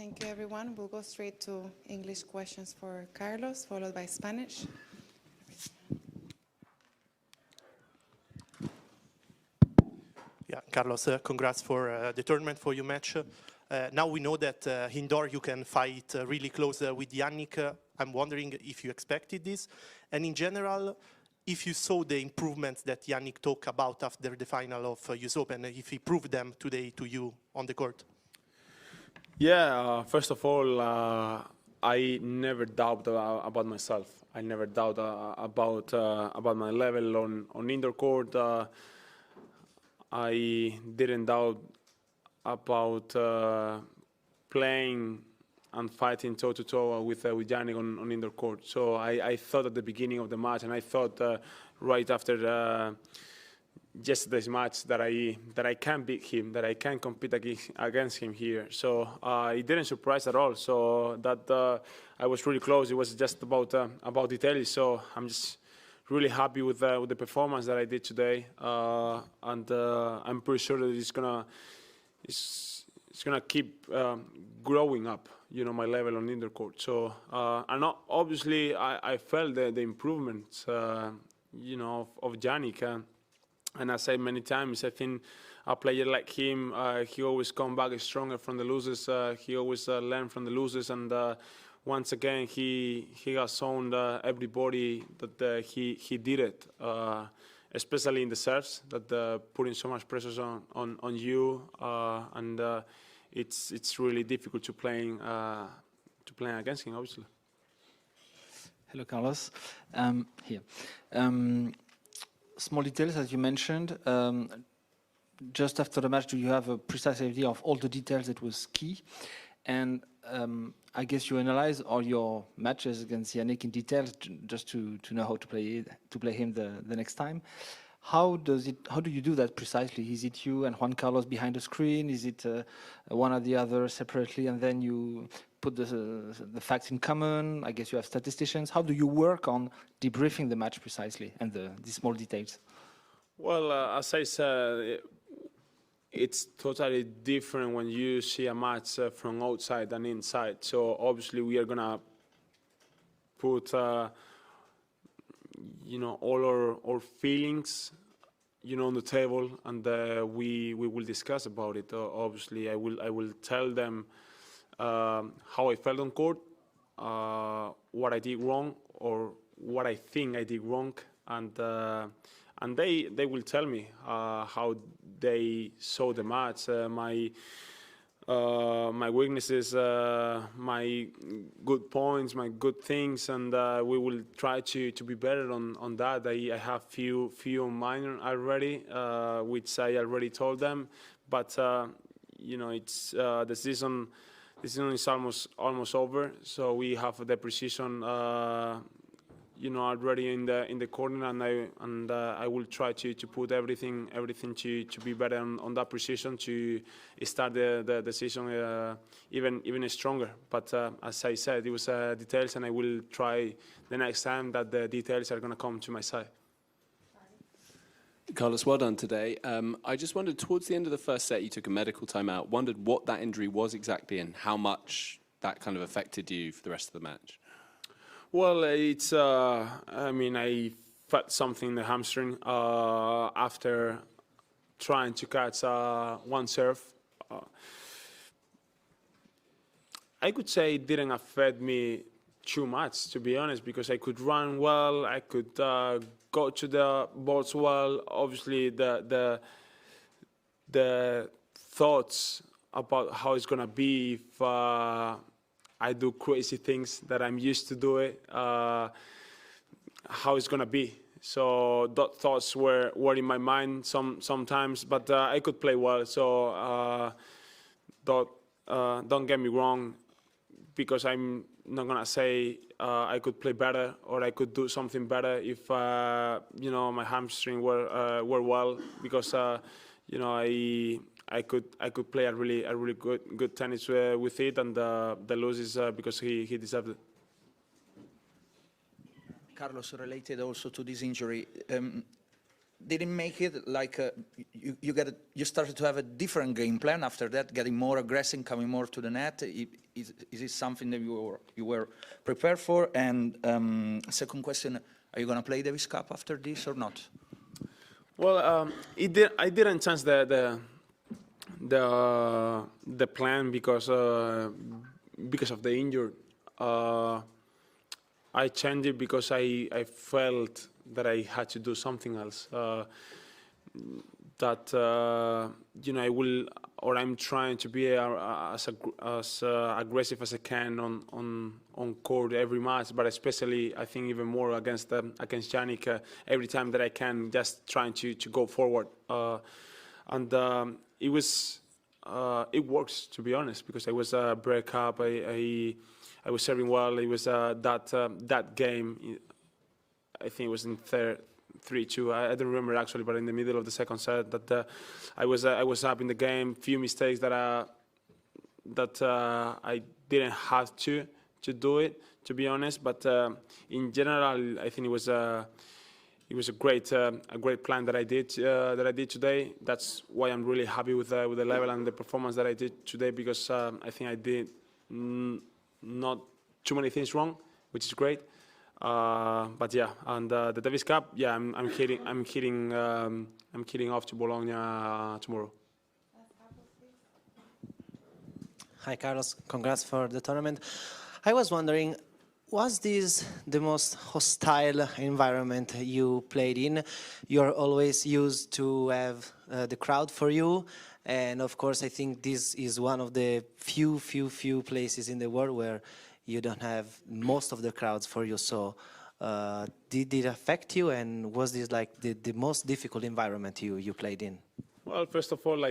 Thank you, everyone. We'll go straight to English questions for Carlos, followed by Spanish. Yeah, Carlos, congrats for the tournament, for your match. Now we know that indoor you can fight really close with Jannik. I'm wondering if you expected this, and in general, if you saw the improvements that Jannik talked about after the final of US Open, if he proved them today to you on the court. Yeah, first of all, I never doubt about myself. I never doubt about my level on indoor court. I didn't doubt about playing and fighting toe-to-toe with Jannik on indoor court. So I thought at the beginning of the match, and I thought right after yesterday's match that I can beat him, that I can compete against him here. So it didn't surprise at all. So that I was really close. It was just about details. So I'm just really happy with the performance that I did today, and I'm pretty sure that it's gonna keep growing up, you know, my level on indoor court. So and obviously I felt the improvements, you know, of Jannik. And I said many times, I think a player like him, he always come back stronger from the losses. He always learn from the losses, and once again, he has shown everybody that he did it, especially in the serves, that putting so much pressure on you, and it's really difficult to play against him, obviously. Hello, Carlos. Here. Small details, as you mentioned. Just after the match, do you have a precise idea of all the details that was key? And I guess you analyze all your matches against Jannik in detail just to know how to play him the next time. How do you do that precisely? Is it you and Juan Carlos behind the screen? Is it one or the other separately, and then you put the facts in common? I guess you have statisticians. How do you work on debriefing the match precisely and the small details? Well, as I said, it's totally different when you see a match from outside than inside. So obviously we are gonna put you know, all our feelings, you know, on the table, and we will discuss about it. Obviously I will tell them how I felt on court, what I did wrong or what I think I did wrong, and they will tell me how they saw the match, my weaknesses, my good points, my good things, and we will try to be better on that. I have few minor already, which I already told them, but you know, it's the season is almost over, so we have the precision, you know, already in the corner, and I will try to put everything to be better on that precision, to start the season even stronger. But as I said, it was details, and I will try the next time that the details are going to come to my side. Carlos, well done today. I just wondered, towards the end of the first set, you took a medical timeout. Wondered what that injury was exactly and how much that kind of affected you for the rest of the match. Well, it's, I mean, I felt something in the hamstring after trying to catch one serve. I could say it didn't affect me too much, to be honest, because I could run well, I could go to the boards well. Obviously, the thoughts about how it's gonna be if I do crazy things that I'm used to do it, how it's gonna be. So those thoughts were in my mind sometimes, but I could play well. So don't get me wrong, because I'm not gonna say I could play better or I could do something better if you know, my hamstring were well, because you know, I could play a really good tennis with it, and the lose is because he deserved it. Carlos, related also to this injury, didn't make it, like you started to have a different game plan after that, getting more aggressive, coming more to the net. Is it something that you were prepared for? And second question, are you going to play Davis Cup after this or not? Well, I didn't change the plan because of the injury. I changed it because I felt that I had to do something else. I'm trying to be as aggressive as I can on court every match, but especially I think even more against Jannik every time that I can, just trying to go forward. It works, to be honest, because I was a break up. I was serving well. It was that game. I think it was in 3-2. I don't remember actually, but in the middle of the second set, that I was up in the game. Few mistakes that I didn't have to do it, to be honest. But in general, I think it was a great plan that I did today. That's why I'm really happy with the level and the performance that I did today, because I think I did not too many things wrong, which is great. But yeah, and the Davis Cup, yeah, I'm heading off to Bologna tomorrow. Hi, Carlos. Congrats for the tournament. I was wondering, was this the most hostile environment you played in? You're always used to have the crowd for you. And of course, I think this is one of the few places in the world where you don't have most of the crowds for you. So did it affect you? And was this like the most difficult environment you played in? Well, first of all,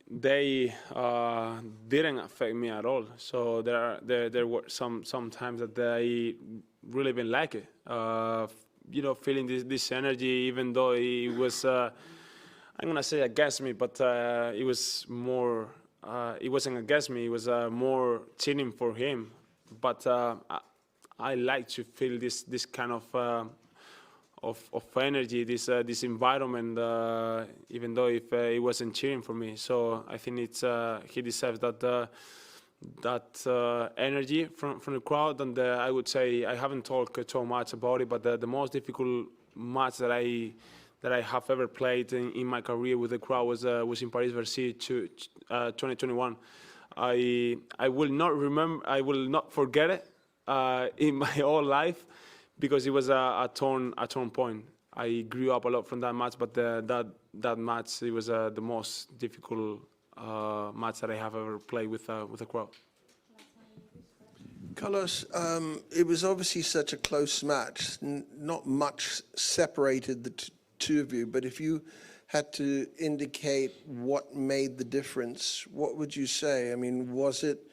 they didn't affect me at all. So there were some times that I really didn't like it. Feeling this energy, even though it was, I'm gonna say against me, but it was more. It wasn't against me. It was more cheering for him. But I like to feel this kind of energy, this environment, even though if it wasn't cheering for me. So I think he deserves that energy from the crowd. And I would say, I haven't talked so much about it, but the most difficult match that I have ever played in my career with the crowd was in Paris-Bercy 2021. I will not forget it in my whole life, because it was a turn point. I grew up a lot from that match, but that match, it was the most difficult match that I have ever played with a crowd. Carlos, it was obviously such a close match. Not much separated the two of you, but if you had to indicate what made the difference, what would you say? I mean, was it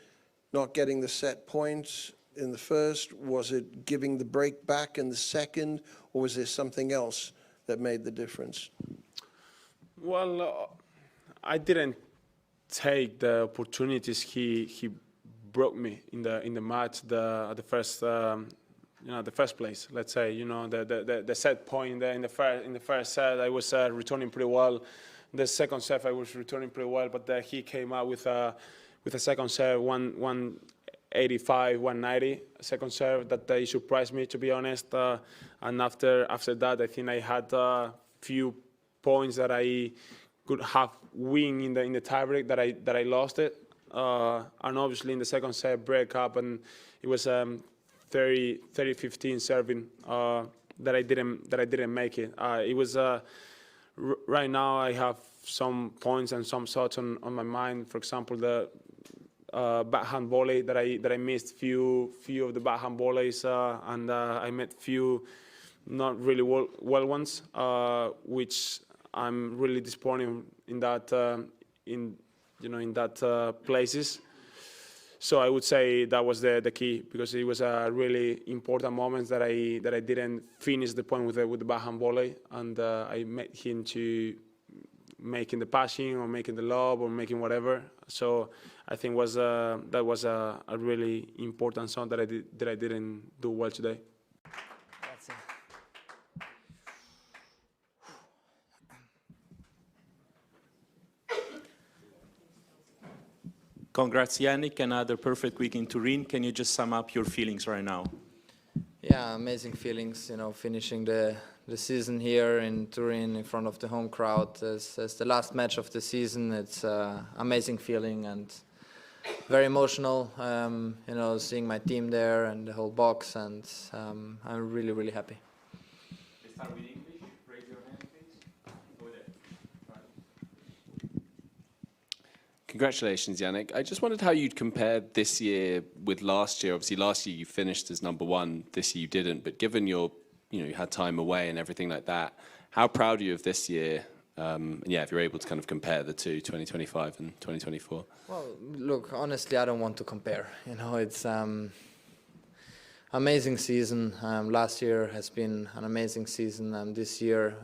not getting the set points in the first? Was it giving the break back in the second? Or was there something else that made the difference? Well, I didn't take the opportunities he broke me in the match at the first the first place. Let's say the set point in the first set, I was returning pretty well. The second set, I was returning pretty well, but he came out with a second serve 185, 190 second serve that he surprised me, to be honest. And after that, I think I had a few points that I could have win in the tiebreak that I lost it. And obviously in the second set break up, and it was 30-15 serving that I didn't make it. It was right now I have some points and some thoughts on my mind. For example, the backhand volley that I missed few of the backhand volleys, and I made few not really well ones, which I'm really disappointed in that in that places. So I would say that was the key, because it was a really important moment that I didn't finish the point with the backhand volley, and I made him to making the passing or making the lob or making whatever. So I think that was a really important song that I didn't do well today. Congrats, Jannik, another perfect week in Turin. Can you just sum up your feelings right now? Yeah, amazing feelings, you know, finishing the season here in Turin in front of the home crowd as the last match of the season. It's an amazing feeling and very emotional, you know, seeing my team there and the whole box, and I'm really, really happy. Let's start with English. Raise your hand, please. Over there. Congratulations, Jannik. I just wondered how you'd compare this year with last year. Obviously, last year you finished as #1. This year you didn't. But given you had time away and everything like that, how proud are you of this year? And yeah, if you're able to kind of compare the two, 2025 and 2024. Well, look, honestly, I don't want to compare. You know, it's amazing season. Last year has been an amazing season. This year,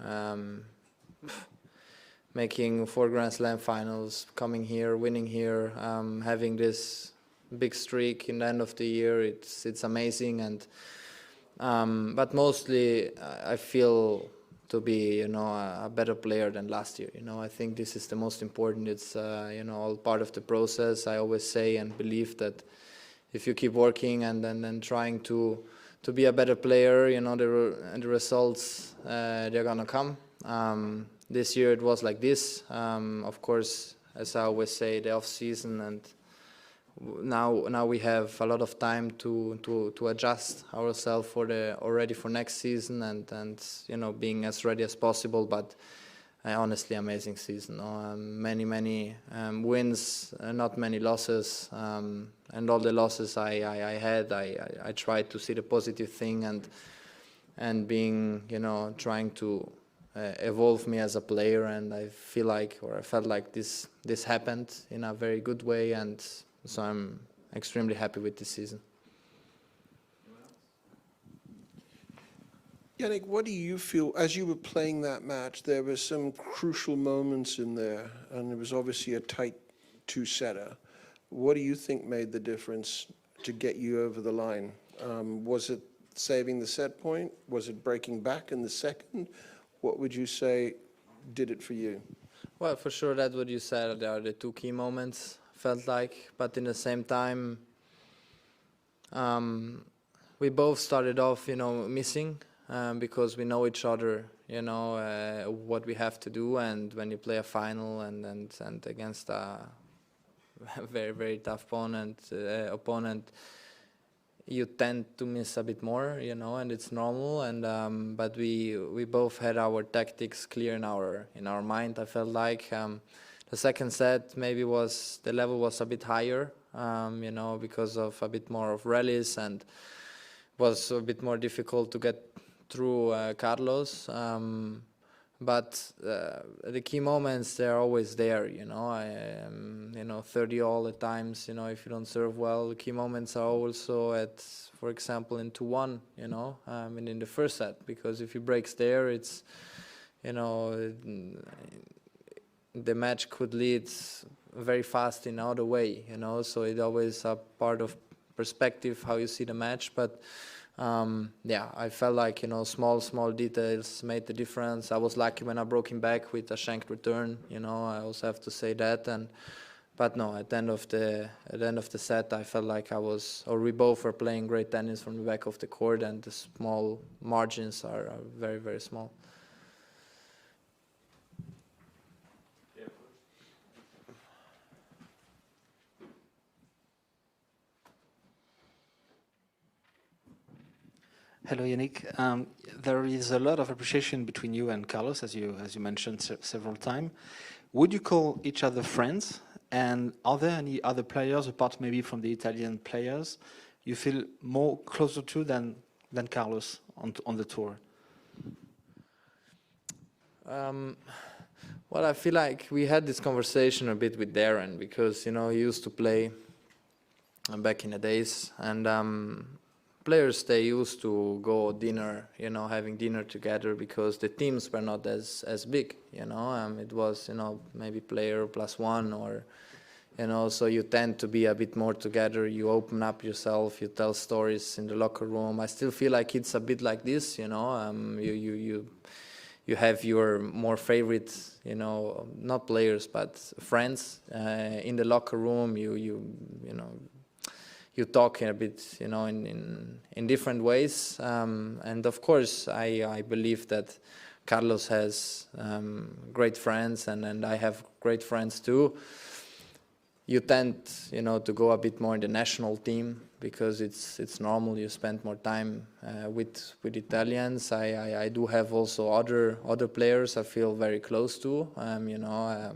making 4 Grand Slam finals, coming here, winning here, having this big streak in the end of the year, it's amazing. And but mostly, I feel to be, you know, a better player than last year. You know, I think this is the most important. It's you know, all part of the process. I always say and believe that if you keep working and then trying to be a better player, you know, the results they're gonna come. This year it was like this. Of course, as I always say, the off season, and now we have a lot of time to adjust ourselves already for next season, and you know, being as ready as possible. But honestly, amazing season. Many wins, not many losses, and all the losses I had, I tried to see the positive thing and being, you know, trying to evolve me as a player. And I felt like this happened in a very good way, and so I'm extremely happy with this season. Jannik, what do you feel, as you were playing that match, there were some crucial moments in there, and it was obviously a tight 2-setter. What do you think made the difference to get you over the line? Was it saving the set point? Was it breaking back in the second? What would you say did it for you? Well, for sure, that's what you said. There are the 2 key moments, felt like. But in the same time, we both started off, you know, missing. Because we know each other, you know, what we have to do, and when you play a final and against a very, very tough opponent, you tend to miss a bit more, you know, and it's normal. And but we both had our tactics clear in our mind. I felt like the second set maybe the level was a bit higher, you know, because of a bit more of rallies, and was a bit more difficult to get through Carlos, but the key moments, they're always there, you know. You know, 30-all at times, you know, if you don't serve well. The key moments are also at, for example, in 2-1, you know, and in the first set, because if he breaks there, it's, you know, the match could lead very fast in other way, you know. So it's always a part of perspective how you see the match, but. Yeah, I felt like, you know, small details made the difference. I was lucky when I broke him back with a shanked return, you know. I also have to say that. But no, at the end of the set, I felt like we both were playing great tennis from the back of the court, and the small margins are very, very small. Hello, Jannik. There is a lot of appreciation between you and Carlos, as you mentioned several times. Would you call each other friends? And are there any other players, apart maybe from the Italian players, you feel more closer to than Carlos on the tour? Well, I feel like we had this conversation a bit with Darren, because, you know, he used to play back in the days, and players, they used to go dinner, you know, having dinner together, because the teams were not as big, you know. It was, you know, maybe player +1, or, you know, so you tend to be a bit more together. You open up yourself, you tell stories in the locker room. I still feel like it's a bit like this, you know. You you have your more favorite, you know, not players but friends in the locker room. You know, you talk in a bit, you know, in different ways. And of course, I believe that Carlos has great friends, and I have great friends too. You tend, you know, to go a bit more in the national team because it's normal. You spend more time with Italians. I do have also other players I feel very close to. You know,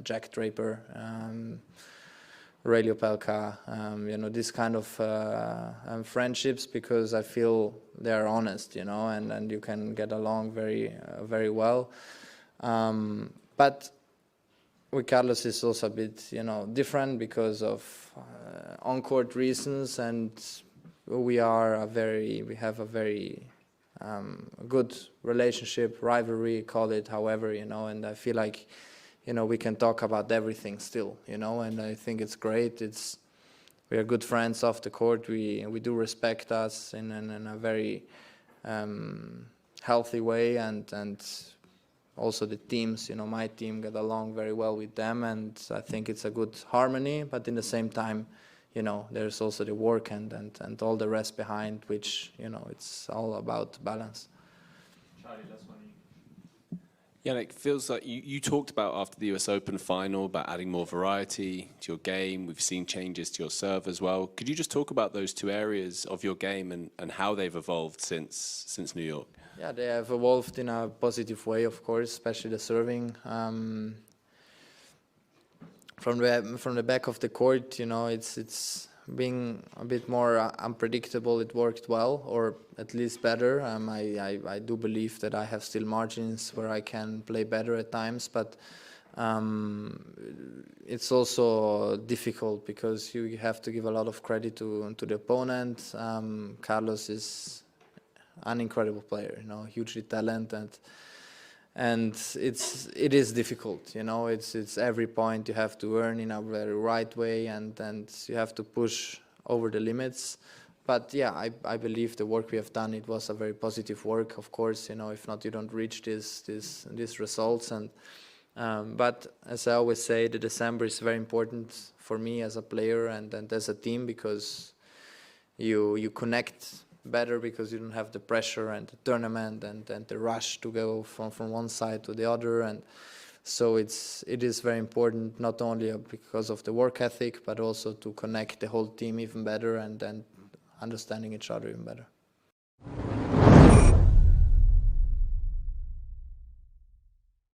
Jack Draper, Aurelio Pelka. You know, this kind of friendships, because I feel they are honest. You know, and you can get along very well. But with Carlos is also a bit, you know, different because of on-court reasons, and we have a very good relationship, rivalry, call it however, you know, and I feel like, you know, we can talk about everything still, you know, and I think it's great. We are good friends off the court. We do respect us in a very healthy way, and also the teams, you know, my team get along very well with them, and I think it's a good harmony. But in the same time, you know, there's also the work and all the rest behind, which, you know, it's all about balance. Charlie, last one. Jannik, feels like you talked about after the US Open final about adding more variety to your game. We've seen changes to your serve as well. Could you just talk about those two areas of your game and how they've evolved since New York? Yeah, they have evolved in a positive way, of course, especially the serving. From the back of the court, you know, it's being a bit more unpredictable. It worked well, or at least better. I do believe that I have still margins where I can play better at times, but it's also difficult because you have to give a lot of credit to the opponent. Carlos is an incredible player, you know, hugely talented, and it is difficult, you know. It's every point you have to earn in a very right way, and you have to push over the limits. But yeah, I believe the work we have done, it was a very positive work. Of course, you know, if not, you don't reach these results. And but as I always say, the December is very important for me as a player and as a team, because you connect better, because you don't have the pressure and the tournament and the rush to go from one side to the other. And so it is very important, not only because of the work ethic, but also to connect the whole team even better and understanding each other even better.